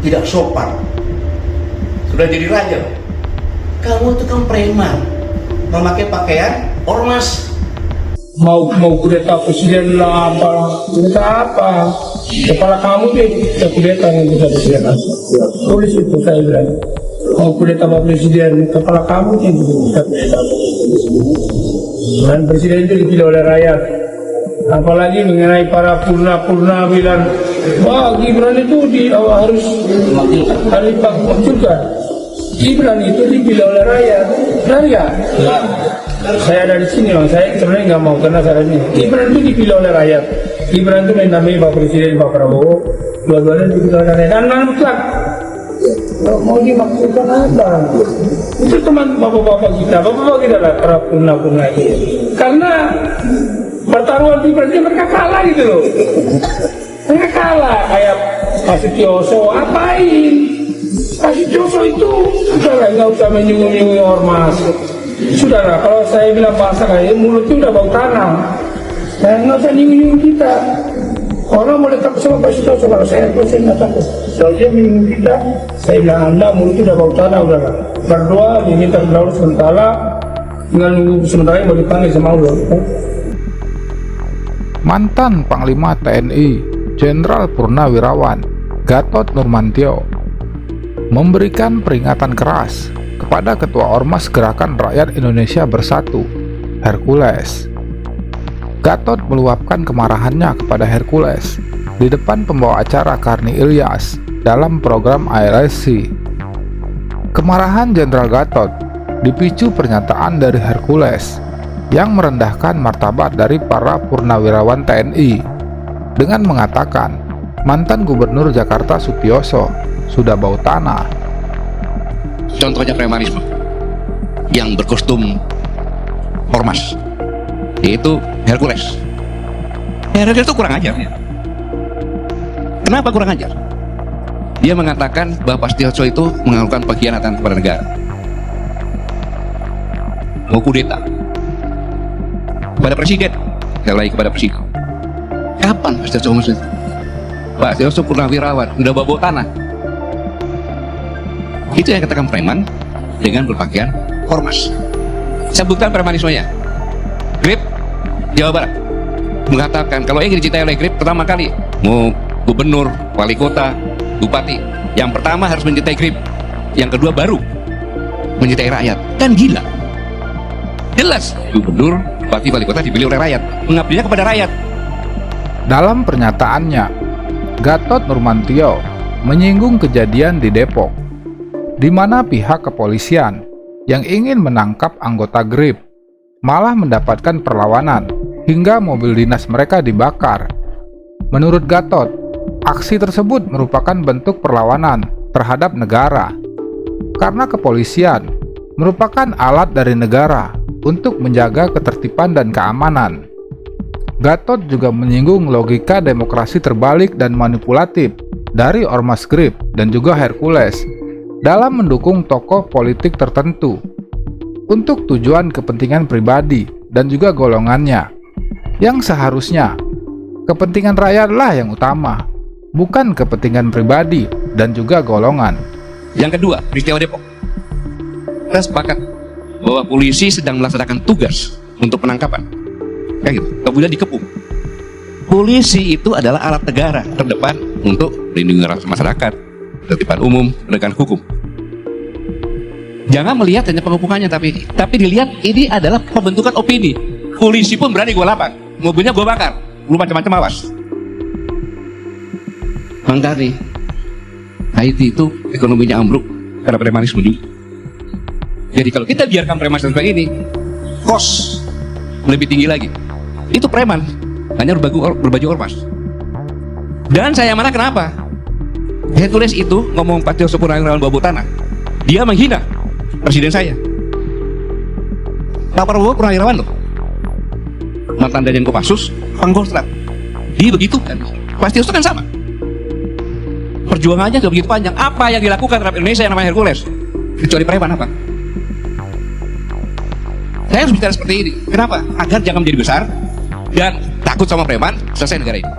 tidak sopan. Sudah jadi raja, kamu itu kan preman, memakai pakaian ormas. Mau kudeta presiden lah, kudeta apa? Kepala kamu deh, kita kudeta yang bisa presiden. Tulis itu saya bilang. Mau kudeta Pak Presiden, kepala kamu yang bisa kudeta. Dan presiden itu dipilih oleh rakyat. Apalagi mengenai para purna bilang, wah Gibran itu harus dimakzulkan. Gibran itu dipilih oleh rakyat. Saya ada di sini, saya sebenarnya nggak mau karena saya ini. Gibran itu dipilih oleh rakyat. Gibran itu mendampingi Pak Presiden, Pak Prabowo, dua-duanya dipilih oleh rakyat. Dan mutlak mau dimaksudkan apa? Itu teman bapak-bapak kita lah para purna ini. Karena pertarungan di presiden mereka kalah gitu loh. Mereka kalah kayak Pak Sutioso, apain? Pak Sutioso itu sudah nggak usah menyinggung ormas. Sudahlah, kalau saya bilang bahasa kayak mulutnya udah bau tanah. Saya nggak usah nyinggung kita. Orang boleh takut sama Pak Sutioso, kalau saya nggak takut. Kalau dia menyinggung kita, saya bilang Anda mulutnya udah bau tanah, udahlah. Berdoa, diminta berdoa sementara, tinggal nunggu sementara yang mau dipanggil sama Allah. Mantan Panglima TNI Jenderal Purnawirawan Gatot Nurmantio memberikan peringatan keras kepada Ketua Ormas Gerakan Rakyat Indonesia Bersatu, Hercules. Gatot meluapkan kemarahannya kepada Hercules di depan pembawa acara Karni Ilyas dalam program ALSC. Kemarahan Jenderal Gatot dipicu pernyataan dari Hercules yang merendahkan martabat dari para purnawirawan TNI dengan mengatakan mantan Gubernur Jakarta Sutioso sudah bau tanah. Contohnya premanisme yang berkostum ormas, yaitu Hercules. Hercules itu kurang ajar. Kenapa kurang ajar? Dia mengatakan bahwa Sutioso itu melakukan pengkhianatan kepada negara, mau kudeta kepada presiden, sekali kepada presiden. Kapan Pak Sutioso maksudnya? Pak Sutioso purnawirawan, udah bawa tanah. Itu yang katakan preman dengan berpakaian ormas. Sebutkan premanismenya. Grip Jawa Barat mengatakan kalau ingin dicintai oleh Grip, pertama kali mau gubernur, wali kota, bupati, yang pertama harus mencintai Grip, yang kedua baru mencintai rakyat. Kan gila. Jelas gubernur, bupati, wali kota dipilih oleh rakyat, mengabdinya kepada rakyat. Dalam pernyataannya, Gatot Nurmantio menyinggung kejadian di Depok, di mana pihak kepolisian yang ingin menangkap anggota GRIP malah mendapatkan perlawanan hingga mobil dinas mereka dibakar. Menurut Gatot, aksi tersebut merupakan bentuk perlawanan terhadap negara karena kepolisian merupakan alat dari negara untuk menjaga ketertiban dan keamanan. Gatot juga menyinggung logika demokrasi terbalik dan manipulatif dari Ormas GRIP dan juga Hercules dalam mendukung tokoh politik tertentu untuk tujuan kepentingan pribadi dan juga golongannya, yang seharusnya kepentingan rakyatlah yang utama, bukan kepentingan pribadi dan juga golongan. Yang kedua, peristiwa Depok. Kita sepakat bahwa polisi sedang melaksanakan tugas untuk penangkapan. Kayak gitu. Kemudian dikepung. Polisi itu adalah alat negara terdepan untuk melindungi masyarakat, ketertiban umum, penegakan hukum. Jangan melihat hanya pengepungannya, tapi dilihat ini adalah pembentukan opini. Polisi pun berani gue lapang, mobilnya gue bakar, lu macam-macam awas. Bang Tari, Haiti itu ekonominya ambruk karena premanisme juga. Jadi kalau kita biarkan premanisme seperti ini, kos lebih tinggi lagi. Itu preman, hanya berbaju ormas. Dan saya mana kenapa? Hercules itu ngomong Pak Sutioso purnawirawan bawa tanah, dia menghina presiden saya. Pak Prabowo purnawirawan loh, mantan Danjen Kopassus, Pangkostrat. Dia begitu kan? Pak Sutioso kan sama. Perjuangannya gak begitu panjang. Apa yang dilakukan terhadap Indonesia yang namanya Hercules? Kecuali preman apa? Saya harus bicara seperti ini. Kenapa? Agar jangan menjadi besar dan takut sama preman, selesai negara ini.